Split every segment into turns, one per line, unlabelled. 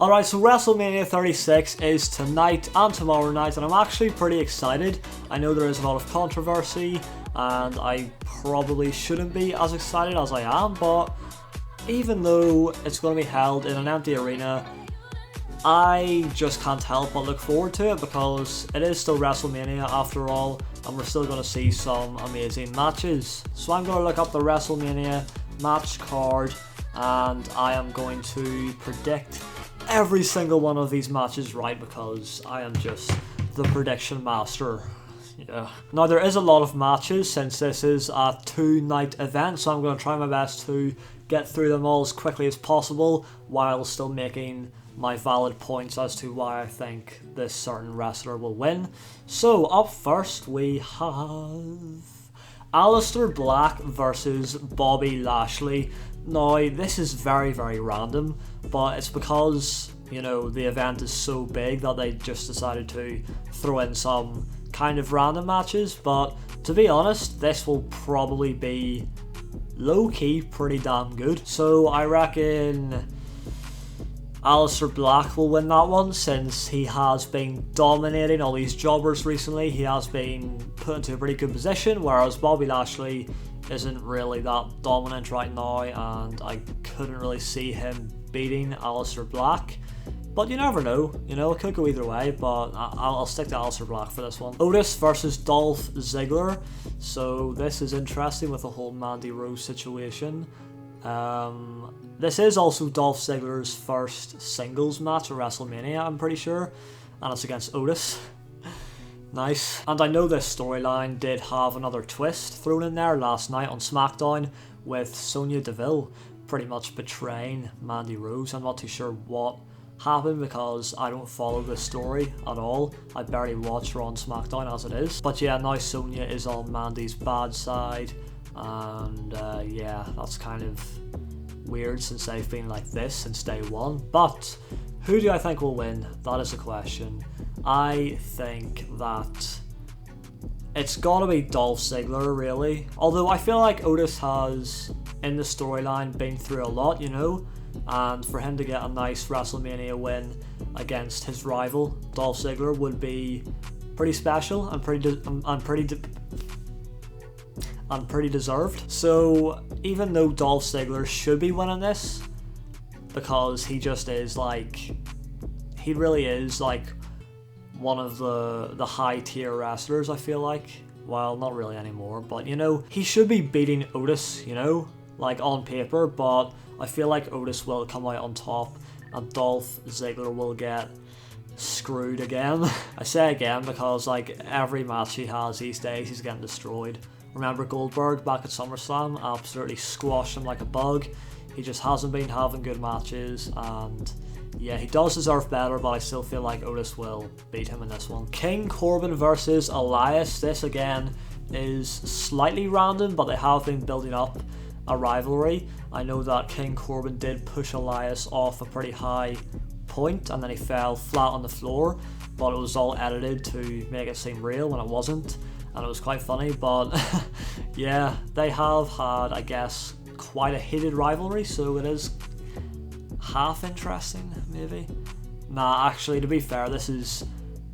Alright, so WrestleMania 36 is tonight and tomorrow night, and I'm actually pretty excited. I know there is a lot of controversy, and I probably shouldn't be as excited as I am, but even though it's going to be held in an empty arena, I just can't help but look forward to it because it is still WrestleMania after all, and we're still going to see some amazing matches. So I'm going to look up the WrestleMania match card, and I am going to predict every single one of these matches right because I am just the prediction master. Yeah. Now there is a lot of matches since this is a 2-night event, so I'm going to try my best to get through them all as quickly as possible while still making my valid points as to why I think this certain wrestler will win. So up first we have Aleister Black versus Bobby Lashley. Now this is very random, but it's because, you know, the event is so big that they just decided to throw in some kind of random matches, but to be honest, this will probably be low-key pretty damn good. So I reckon Aleister Black will win that one since he has been dominating all these jobbers recently. He has been put into a pretty good position, whereas Bobby Lashley isn't really that dominant right now, and I couldn't really see him beating Aleister Black. But you never know, you know, it could go either way, but I'll stick to Aleister Black for this one. Otis versus Dolph Ziggler. So this is interesting with the whole Mandy Rose situation. This is also Dolph Ziggler's first singles match at WrestleMania, I'm pretty sure, and it's against Otis. Nice. And I know this storyline did have another twist thrown in there last night on SmackDown with Sonya Deville pretty much betraying Mandy Rose. I'm not too sure what happened because I don't follow this story at all. I barely watch her on SmackDown as it is. But yeah, now Sonya is on Mandy's bad side, and yeah, that's kind of weird since they've been like this since day one. But who do I think will win? That is the question. I think that it's gotta be Dolph Ziggler, really. Although I feel like Otis has, in the storyline, been through a lot, you know? And for him to get a nice WrestleMania win against his rival, Dolph Ziggler, would be pretty special and pretty deserved. So even though Dolph Ziggler should be winning this, because he just is like, he really is like one of the high tier wrestlers, I feel like. Well, not really anymore, but you know, he should be beating Otis, you know, like on paper, but I feel like Otis will come out on top and Dolph Ziggler will get screwed again. I say again because like every match he has these days he's getting destroyed. Remember Goldberg back at SummerSlam? Absolutely squashed him like a bug. He just hasn't been having good matches, and yeah, he does deserve better, but I still feel like Otis will beat him in this one. King Corbin versus Elias. This again is slightly random, but they have been building up a rivalry. I know that King Corbin did push Elias off a pretty high point and then he fell flat on the floor, but it was all edited to make it seem real when it wasn't, and it was quite funny. But yeah, they have had, I guess, quite a heated rivalry, so it is half interesting, maybe. Nah, actually, to be fair, this is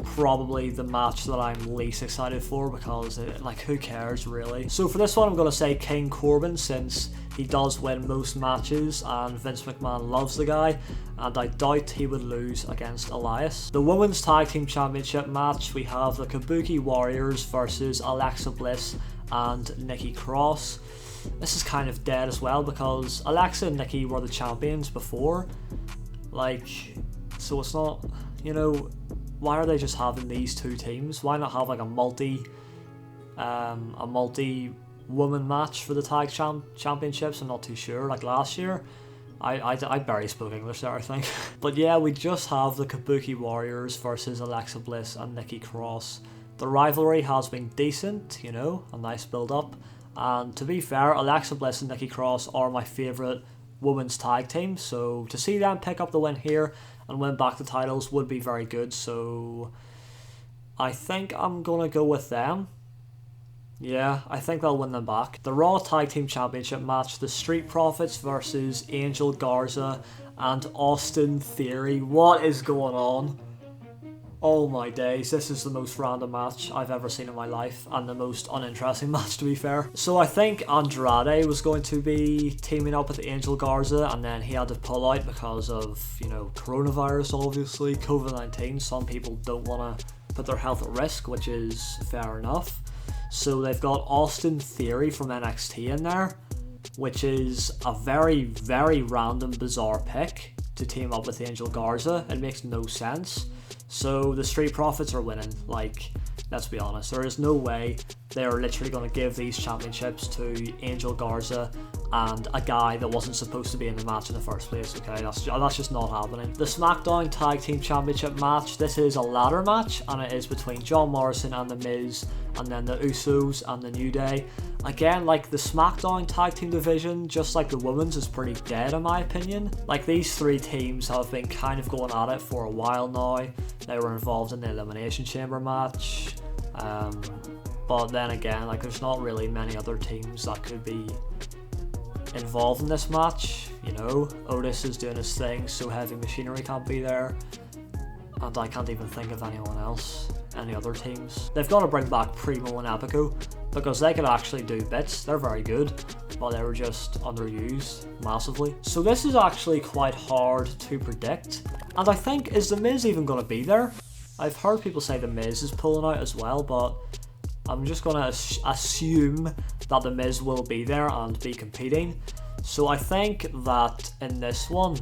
probably the match that I'm least excited for because like, who cares really? So for this one I'm going to say King Corbin since he does win most matches and Vince McMahon loves the guy, and I doubt he would lose against Elias. The Women's Tag Team Championship match, we have the Kabuki Warriors versus Alexa Bliss and Nikki Cross. This is kind of dead as well because Alexa and Nikki were the champions before, like, so it's not, you know, why are they just having these two teams? Why not have like a multi woman match for the tag championships? I'm not too sure. Like last year, I barely spoke English there, I think. But yeah, we just have the Kabuki Warriors versus Alexa Bliss and Nikki Cross. The rivalry has been decent, you know, a nice build up. And to be fair, Alexa Bliss and Nikki Cross are my favourite women's tag team, so to see them pick up the win here and win back the titles would be very good, so I think I'm gonna go with them. Yeah, I think they'll win them back. The Raw Tag Team Championship match, the Street Profits versus Angel Garza and Austin Theory. What is going on? Oh my days, this is the most random match I've ever seen in my life, and the most uninteresting match, to be fair. So I think Andrade was going to be teaming up with Angel Garza, and then he had to pull out because of, you know, coronavirus, obviously, COVID-19. Some people don't want to put their health at risk, which is fair enough. So they've got Austin Theory from NXT in there, which is a very, very random, bizarre pick to team up with Angel Garza. It makes no sense. So the Street Profits are winning. Like, let's be honest, there is no way they're literally going to give these championships to Angel Garza and a guy that wasn't supposed to be in the match in the first place, okay? That's just not happening. The SmackDown Tag Team Championship match, this is a ladder match, and it is between John Morrison and The Miz, and then the Usos and the New Day. Again, like, the SmackDown Tag Team division, just like the women's, is pretty dead in my opinion. Like, these three teams have been kind of going at it for a while now. They were involved in the Elimination Chamber match. But then again, like, there's not really many other teams that could be involved in this match. You know, Otis is doing his thing, so Heavy Machinery can't be there, and I can't even think of anyone else, any other teams. They've got to bring back Primo and Epico, because they could actually do bits. They're very good, but they were just underused massively. So this is actually quite hard to predict, and I think, is The Miz even going to be there? I've heard people say The Miz is pulling out as well, but I'm just going to assume that The Miz will be there and be competing. So I think that in this one,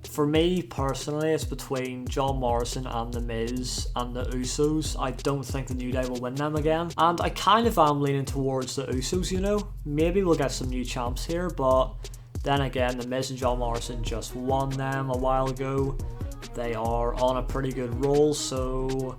for me personally, it's between John Morrison and The Miz and the Usos. I don't think the New Day will win them again. And I kind of am leaning towards the Usos, you know. Maybe we'll get some new champs here, but then again, The Miz and John Morrison just won them a while ago. They are on a pretty good roll, so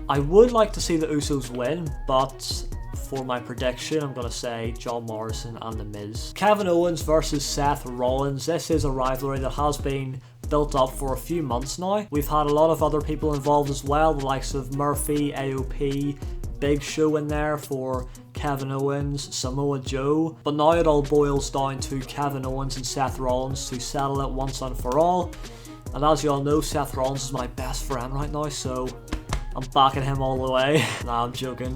I would like to see the Usos win, but for my prediction, I'm going to say John Morrison and The Miz. Kevin Owens versus Seth Rollins. This is a rivalry that has been built up for a few months now. We've had a lot of other people involved as well, the likes of Murphy, AOP, Big Show in there for Kevin Owens, Samoa Joe. But now it all boils down to Kevin Owens and Seth Rollins to settle it once and for all. And as you all know, Seth Rollins is my best friend right now, so I'm backing him all the way. Nah, I'm joking.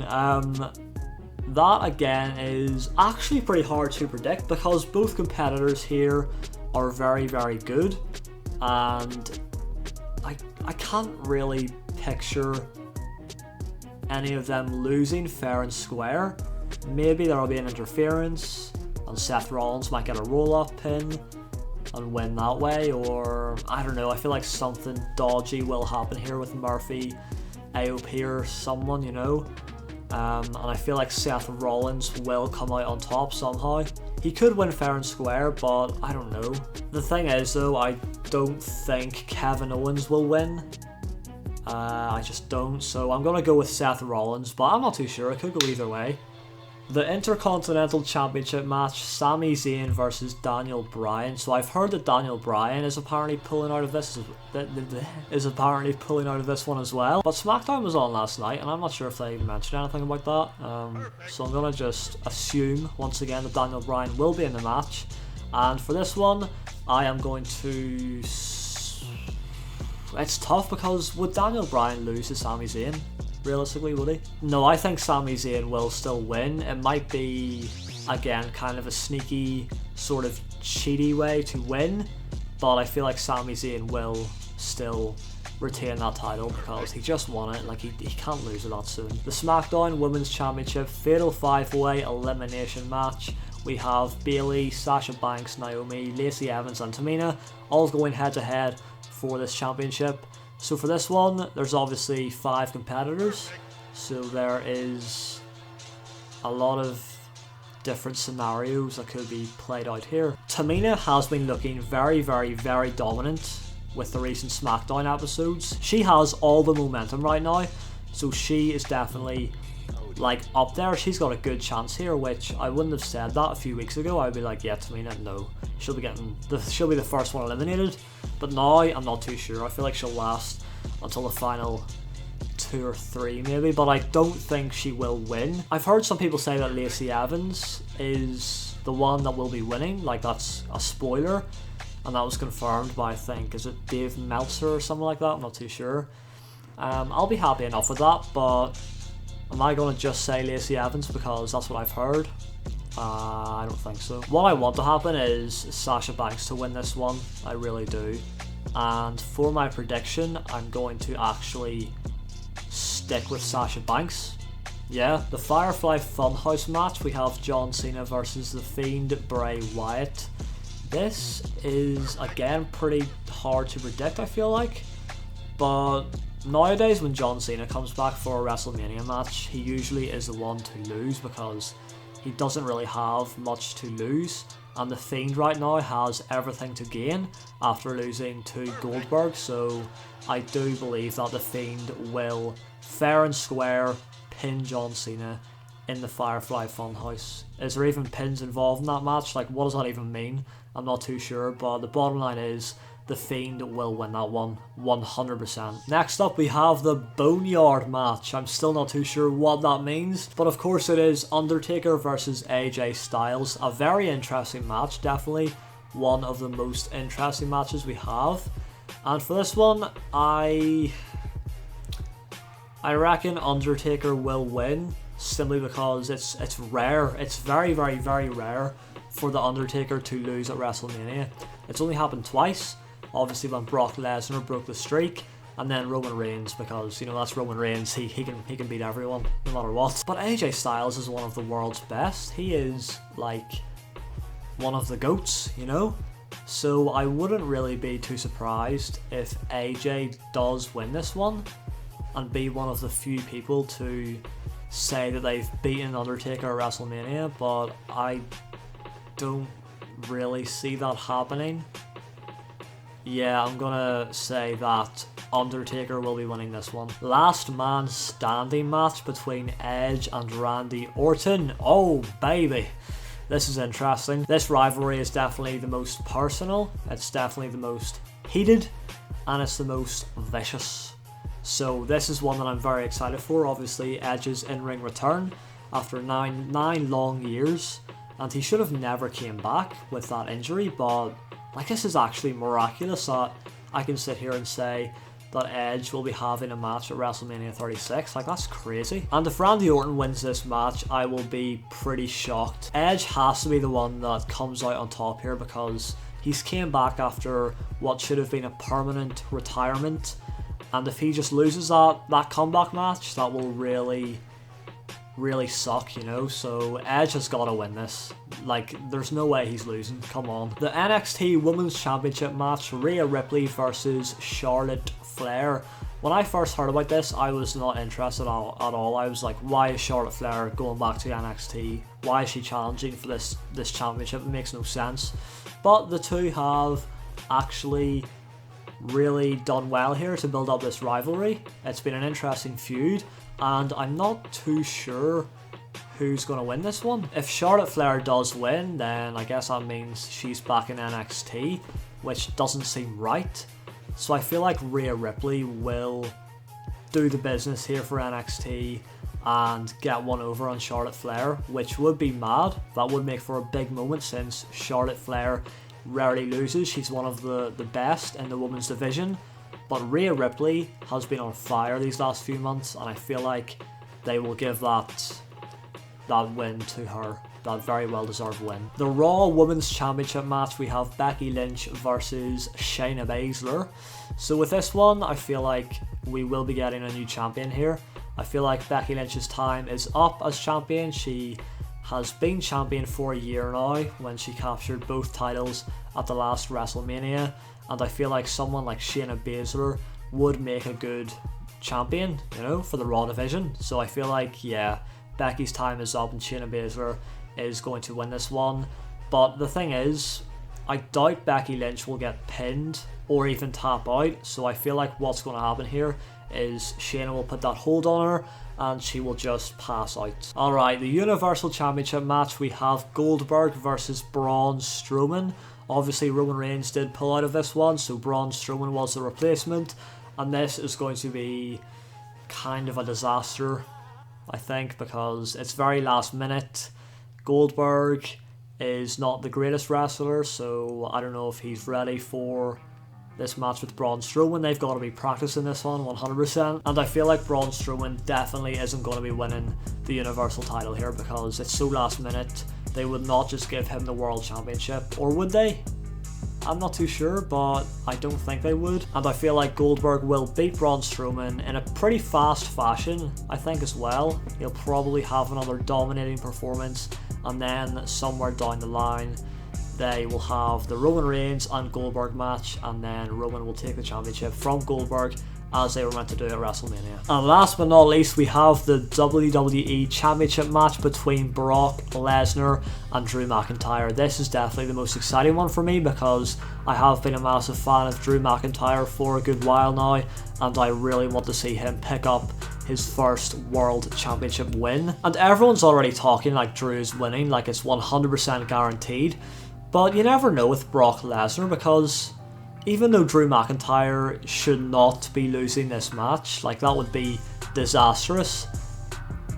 That again is actually pretty hard to predict because both competitors here are very, very good, and I can't really picture any of them losing fair and square. Maybe there will be an interference and Seth Rollins might get a roll-up pin and win that way, or I don't know, I feel like something dodgy will happen here with Murphy, AOP or someone, you know. And I feel like Seth Rollins will come out on top somehow. He could win fair and square, but I don't know. The thing is though, I don't think Kevin Owens will win. I just don't, so I'm going to go with Seth Rollins, but I'm not too sure, it could go either way. The Intercontinental Championship match, Sami Zayn versus Daniel Bryan. So I've heard that Daniel Bryan is apparently pulling out of this one as well. But SmackDown was on last night, and I'm not sure if they mentioned anything about that. So I'm gonna just assume once again that Daniel Bryan will be in the match. And for this one, I am going to. It's tough because would Daniel Bryan lose to Sami Zayn? Realistically, would he? No, I think Sami Zayn will still win. It might be, again, kind of a sneaky, sort of cheaty way to win, but I feel like Sami Zayn will still retain that title because he just won it. Like, he can't lose it that soon. The SmackDown Women's Championship Fatal 5-Way Elimination match. We have Bayley, Sasha Banks, Naomi, Lacey Evans and Tamina all going head to head for this championship. So for this one, there's obviously 5 competitors, so there is a lot of different scenarios that could be played out here. Tamina has been looking very, very, very dominant with the recent SmackDown episodes. She has all the momentum right now, so she is definitely like up there. She's got a good chance here, which I wouldn't have said that a few weeks ago. I'd be like, yeah, Tamina, no, she'll be the first one eliminated. But now I'm not too sure. I feel like she'll last until the final 2 or 3 maybe, but I don't think she will win. I've heard some people say that Lacey Evans is the one that will be winning, like that's a spoiler, and that was confirmed by, I think, is it Dave Meltzer or something like that? I'm not too sure. I'll be happy enough with that, but am I going to just say Lacey Evans because that's what I've heard? I don't think so. What I want to happen is Sasha Banks to win this one. I really do. And for my prediction, I'm going to actually stick with Sasha Banks. Yeah, the Firefly Funhouse match, we have John Cena versus The Fiend, Bray Wyatt. This is, again, pretty hard to predict, I feel like. But nowadays, when John Cena comes back for a WrestleMania match, he usually is the one to lose because he doesn't really have much to lose. And The Fiend right now has everything to gain after losing to Goldberg. So I do believe that The Fiend will fair and square pin John Cena in the Firefly Funhouse. Is there even pins involved in that match? Like, what does that even mean? I'm not too sure, but the bottom line is The Fiend will win that one 100%. Next up, we have the Boneyard match. I'm still not too sure what that means, but of course it is Undertaker versus AJ Styles. A very interesting match, definitely one of the most interesting matches we have. And for this one, I reckon Undertaker will win, simply because it's rare. It's very, very, very rare for the Undertaker to lose at WrestleMania. It's only happened twice. Obviously when Brock Lesnar broke the streak, and then Roman Reigns, because, you know, that's Roman Reigns. He can beat everyone, no matter what. But AJ Styles is one of the world's best. He is, like, one of the GOATs, you know? So I wouldn't really be too surprised if AJ does win this one and be one of the few people to say that they've beaten Undertaker at WrestleMania, but I don't really see that happening. Yeah, I'm gonna say that Undertaker will be winning this one. Last man standing match between Edge and Randy Orton. Oh baby, this is interesting. This rivalry is definitely the most personal, it's definitely the most heated, and it's the most vicious. So this is one that I'm very excited for. Obviously Edge's in-ring return after nine long years, and he should have never came back with that injury, but like, this is actually miraculous that I can sit here and say that Edge will be having a match at WrestleMania 36. Like, that's crazy. And if Randy Orton wins this match, I will be pretty shocked. Edge has to be the one that comes out on top here because he's came back after what should have been a permanent retirement. And if he just loses that comeback match, that will really suck, you know? So Edge has got to win this. Like, there's no way he's losing. Come on. The NXT Women's Championship match, Rhea Ripley versus Charlotte Flair. When I first heard about this, I was not interested at all. I was like, why is Charlotte Flair going back to NXT? Why is she challenging for this championship? It makes no sense. But the two have actually really done well here to build up this rivalry. It's been an interesting feud, and I'm not too sure who's going to win this one. If Charlotte Flair does win, then I guess that means she's back in NXT, which doesn't seem right. So I feel like Rhea Ripley will do the business here for NXT and get one over on Charlotte Flair, which would be mad. That would make for a big moment since Charlotte Flair rarely loses. She's one of the best in the women's division. But Rhea Ripley has been on fire these last few months, and I feel like they will give that win to her, that very well deserved win. The Raw Women's Championship match, we have Becky Lynch versus Shayna Baszler. So with this one, I feel like we will be getting a new champion here. I feel like Becky Lynch's time is up as champion. She has been champion for a year now when she captured both titles at the last WrestleMania, and I feel like someone like Shayna Baszler would make a good champion, you know, for the Raw division. So I feel like, yeah, Becky's time is up and Shayna Baszler is going to win this one. But the thing is, I doubt Becky Lynch will get pinned or even tap out, so I feel like what's going to happen here is Shayna will put that hold on her and she will just pass out. Alright, the Universal Championship match, we have Goldberg versus Braun Strowman. Obviously Roman Reigns did pull out of this one, so Braun Strowman was the replacement, and this is going to be kind of a disaster, I think, because it's very last minute. Goldberg is not the greatest wrestler, so I don't know if he's ready for this match with Braun Strowman. They've got to be practicing this one 100%, and I feel like Braun Strowman definitely isn't going to be winning the Universal title here because it's so last minute. They would not just give him the World Championship, or would they? I'm not too sure, but I don't think they would. And I feel like Goldberg will beat Braun Strowman in a pretty fast fashion, I think, as well. He'll probably have another dominating performance, and then somewhere down the line they will have the Roman Reigns and Goldberg match, and then Roman will take the championship from Goldberg as they were meant to do at WrestleMania. And last but not least, we have the WWE Championship match between Brock Lesnar and Drew McIntyre. This is definitely the most exciting one for me because I have been a massive fan of Drew McIntyre for a good while now, and I really want to see him pick up his first World Championship win. And everyone's already talking like Drew's winning, like it's 100% guaranteed. But you never know with Brock Lesnar because even though Drew McIntyre should not be losing this match, like that would be disastrous,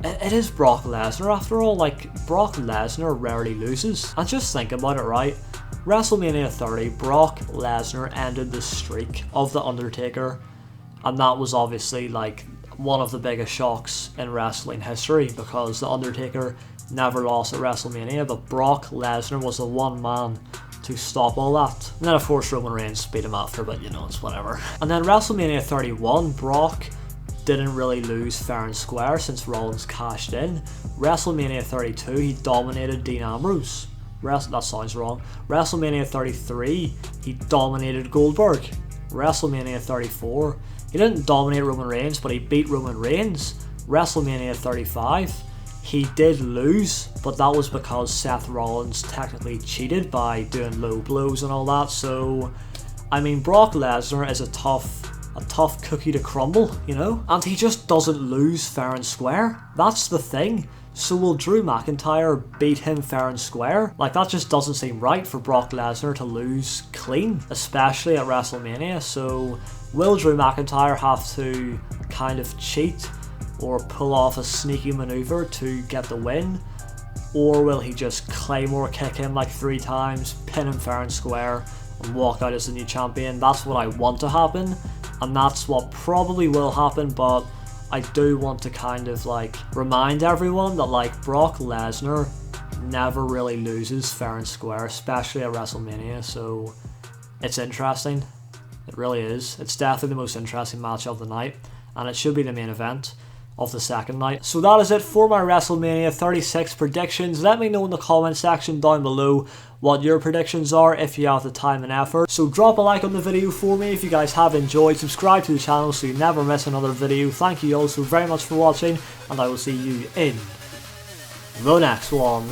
it is Brock Lesnar after all. Like, Brock Lesnar rarely loses. And just think about it, right? WrestleMania 30, Brock Lesnar ended the streak of The Undertaker, and that was obviously like one of the biggest shocks in wrestling history because The Undertaker never lost at WrestleMania, but Brock Lesnar was the one man to stop all that. And then of course Roman Reigns beat him after, but you know, it's whatever. And then WrestleMania 31, Brock didn't really lose fair and square since Rollins cashed in. WrestleMania 32, he dominated Dean Ambrose. That sounds wrong. WrestleMania 33, he dominated Goldberg. WrestleMania 34, he didn't dominate Roman Reigns, but he beat Roman Reigns. WrestleMania 35, he did lose, but that was because Seth Rollins technically cheated by doing low blows and all that. So, I mean, Brock Lesnar is a tough cookie to crumble, you know? And he just doesn't lose fair and square. That's the thing. So will Drew McIntyre beat him fair and square? Like, that just doesn't seem right for Brock Lesnar to lose clean, especially at WrestleMania. So will Drew McIntyre have to kind of cheat or pull off a sneaky maneuver to get the win? Or will he just Claymore kick him like 3 times, pin him fair and square, and walk out as the new champion? That's what I want to happen, and that's what probably will happen, but I do want to kind of like remind everyone that like Brock Lesnar never really loses fair and square, especially at WrestleMania, so it's interesting. It really is. It's definitely the most interesting match of the night, and it should be the main event of the second night. So that is it for my WrestleMania 36 predictions. Let me know in the comment section down below what your predictions are if you have the time and effort. So drop a like on the video for me if you guys have enjoyed. Subscribe to the channel so you never miss another video. Thank you all so very much for watching, and I will see you in the next one.